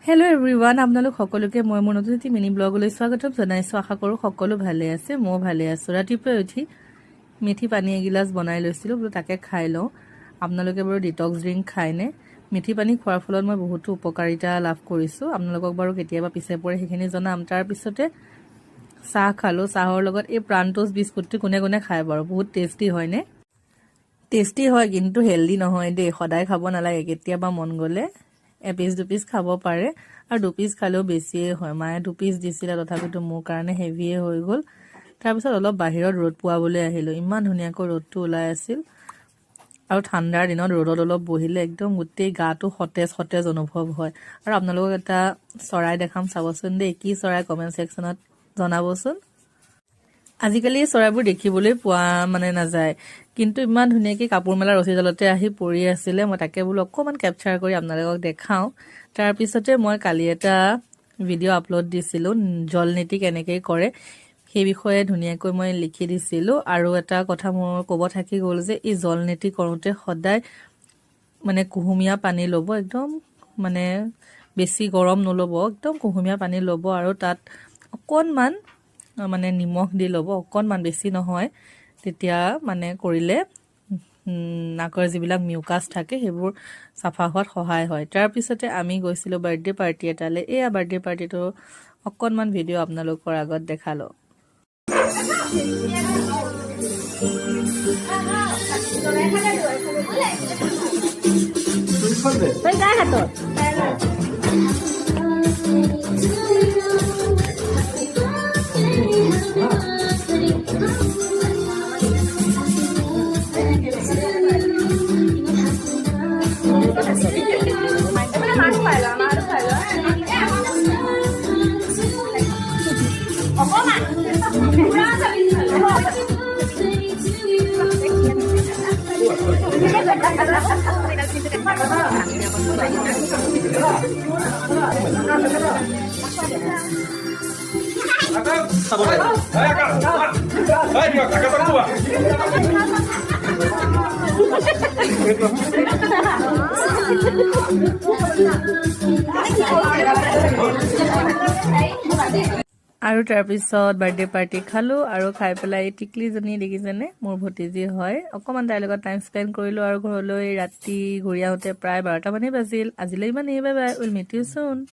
Hello' everyone, আপোনালোক সকলোকে মই মোৰ নতুন এটি মিনি ব্লগলৈ স্বাগতম জনাইছোঁ। আশা কৰোঁ সকলো ভালে আছে, ময়ো ভালে আছোঁ। ৰাতিপুৱাই উঠি মিঠি পানী এগিলাচ বনাই লৈছিলোঁ, বোলো তাকে খাই লওঁ। আপোনালোকে বাৰু ডিটক্স ড্ৰিংক খায়নে? মিঠি পানী খোৱাৰ ফলত মই বহুতো উপকাৰিতা লাভ কৰিছোঁ। আপোনালোকক বাৰু কেতিয়াবা পিছে পৰে সেইখিনি জনাম। তাৰপিছতে চাহ খালোঁ। চাহৰ লগত এই প্ৰাণটোচ বিস্কুটটো কোনে কোনে খায় বাৰু? বহুত টেষ্টি হয়নে? টেষ্টি হয়, কিন্তু হেল্ডি নহয় দেই। সদায় খাব নালাগে, কেতিয়াবা মন গ'লে এপিচ দুপিচ খাব পাৰে, আৰু দুপিচ খালেও বেছিয়ে হয়। মায়ে দুপিচ দিছিলে, তথাপিতো মোৰ কাৰণে হেভিয়ে হৈ গ'ল। তাৰপিছত অলপ বাহিৰত ৰ'দ পোৱাবলৈ আহিলোঁ। ইমান ধুনীয়াকৈ ৰ'দটো ওলাই আছিল, আৰু ঠাণ্ডাৰ দিনত ৰ'দত অলপ বহিলে একদম গোটেই গাটো সতেজ সতেজ অনুভৱ হয়। আৰু আপোনালোকক এটা চৰাই দেখাম, চাবচোন দেই। কি চৰাই কমেণ্ট ছেকশ্যনত জনাবচোন। আজিকালি চৰাইবোৰ দেখিবলৈ পোৱা নাযায়, কিন্তু ইমান ধুনীয়াকৈ কাপোৰ মেলা ৰছীডালতে আহি পৰি আছিলে। মই তাকে বোলো অকণমান কেপচাৰ কৰি আপোনালোকক দেখাওঁ। তাৰপিছতে মই কালি এটা ভিডিঅ' আপলোড দিছিলোঁ, জলনীতি কেনেকৈ কৰে সেই বিষয়ে ধুনীয়াকৈ মই লিখি দিছিলোঁ। আৰু এটা কথা মোৰ ক'ব থাকি গ'ল যে এই জলনীতি কৰোঁতে সদায় কুহুমীয়া পানী ল'ব, একদম বেছি গৰম নল'ব, একদম কুহুমীয়া পানী ল'ব, আৰু তাত অকণমান নিমখ দি ল'ব, অকণমান, বেছি নহয়। তেতিয়া কৰিলে নাকৰ যিবিলাক মিউকাছ থাকে সেইবোৰ চাফা হোৱাত সহায় হয়। তাৰপিছতে আমি গৈছিলোঁ বাৰ্থডে পাৰ্টি এটালৈ। এয়া বাৰ্থডে পাৰ্টিটো অকণমান ভিডিঅ' আপোনালোকৰ আগত দেখালোঁ। আৰু তাৰপিছত বাৰ্থডে পাৰ্টি খালোঁ, আৰু খাই পেলাই টিকলিজনী দেখিছেনে, মোৰ ভতিজী হয়। অকণমান তাইৰ লগত টাইম স্পেণ্ড কৰিলোঁ, আৰু ঘৰলৈ ৰাতি ঘূৰি আহোঁতে প্ৰায় 12টা মানেই বাজিল। আজিলৈ ইমানেই, bye bye, will meet you চুন।